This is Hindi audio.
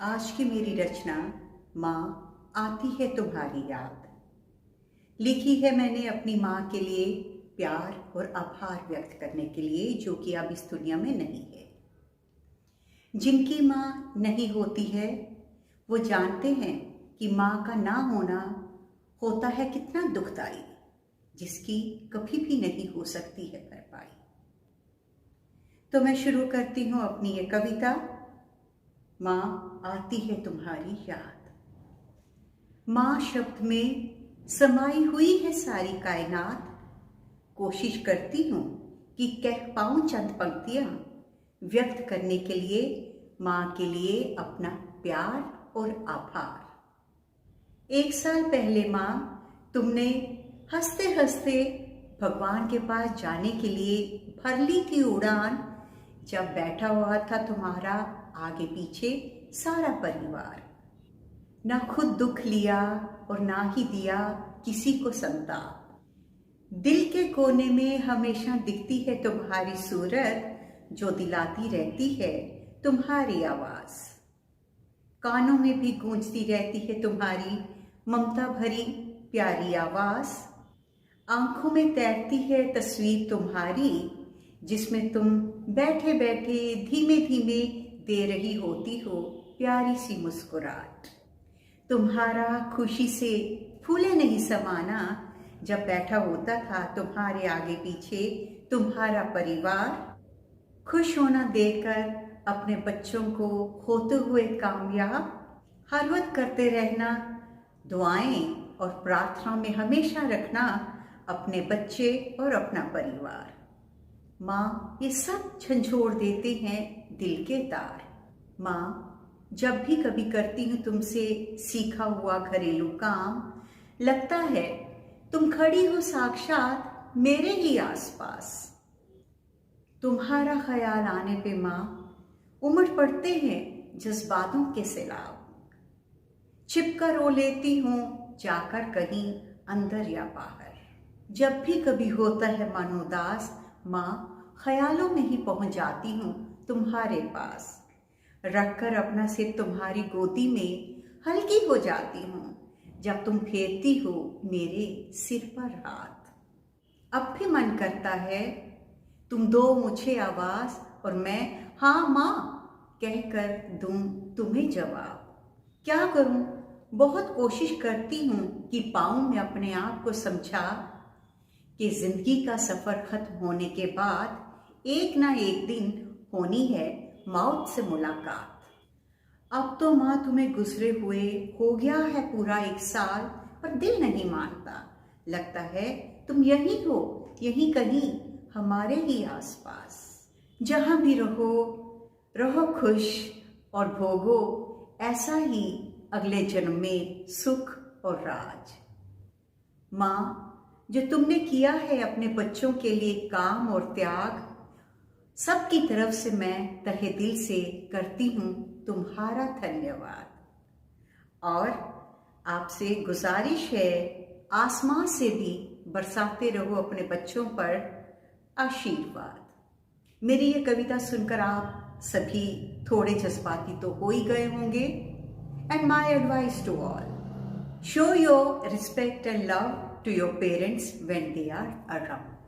आज की मेरी रचना माँ आती है तुम्हारी याद लिखी है मैंने अपनी माँ के लिए प्यार और आभार व्यक्त करने के लिए, जो कि अब इस दुनिया में नहीं है। जिनकी माँ नहीं होती है वो जानते हैं कि माँ का ना होना होता है कितना दुखदाई, जिसकी कभी भी नहीं हो सकती है भरपाई। तो मैं शुरू करती हूँ अपनी ये कविता, माँ आती है तुम्हारी याद। माँ शब्द में समाई हुई है सारी कायनात। कोशिश करती हूँ कि कह पाऊँ चंद पंक्तियाँ व्यक्त करने के लिए माँ के लिए अपना प्यार और आभार। 1 साल पहले माँ तुमने हंसते हंसते भगवान के पास जाने के लिए भर ली थी उड़ान, जब बैठा हुआ था तुम्हारा आगे पीछे सारा परिवार। ना खुद दुख लिया और ना ही दिया किसी को संताप। दिल के कोने में हमेशा दिखती है तुम्हारी सूरत, जो दिलाती रहती है तुम्हारी आवाज। कानों में भी गूंजती रहती है तुम्हारी ममता भरी प्यारी आवाज। आंखों में तैरती है तस्वीर तुम्हारी, जिसमें तुम बैठे बैठे धीमे धीमे दे रही होती हो प्यारी सी मुस्कुराहट। तुम्हारा खुशी से फूले नहीं समाना, जब बैठा होता था तुम्हारे आगे पीछे तुम्हारा परिवार। खुश होना देखकर अपने बच्चों को होते हुए कामयाब, हर वक्त करते रहना दुआएं और प्रार्थना में हमेशा रखना अपने बच्चे और अपना परिवार। माँ ये सब झंझोड़ देते हैं दिल के तार। माँ जब भी कभी करती हूँ तुमसे सीखा हुआ घरेलू काम, लगता है तुम खड़ी हो साक्षात मेरे ही आसपास। तुम्हारा ख्याल आने पे माँ उमड़ पड़ते हैं जज्बातों के सैलाब। छिपकर रो लेती हूँ जाकर कहीं अंदर या बाहर। जब भी कभी होता है मन उदास, माँ ख्यालों में ही पहुंच जाती हूँ तुम्हारे पास। रखकर अपना सिर तुम्हारी गोदी में हल्की हो जाती हूँ, जब तुम फेरती हो मेरे सिर पर हाथ। अब भी मन करता है तुम दो मुझे आवाज और मैं हाँ माँ कहकर दूं तुम्हें जवाब। क्या करूं, बहुत कोशिश करती हूँ कि पाऊं मैं अपने आप को समझा कि जिंदगी का सफर खत्म होने के बाद एक ना एक दिन होनी है मौत से मुलाकात। अब तो माँ तुम्हें गुजरे हुए हो गया है पूरा 1 साल, पर दिल नहीं मानता। लगता है तुम यही हो, यही कहीं हमारे ही आसपास। जहां भी रहो रहो खुश और भोगो ऐसा ही अगले जन्म में सुख और राज। माँ जो तुमने किया है अपने बच्चों के लिए काम और त्याग, सबकी तरफ से मैं तहे दिल से करती हूँ तुम्हारा धन्यवाद। और आपसे गुजारिश है आसमां से भी बरसाते रहो अपने बच्चों पर आशीर्वाद। मेरी ये कविता सुनकर आप सभी थोड़े जज्बाती तो हो ही गए होंगे। And my advice to all, show your respect and love to your parents when they are around.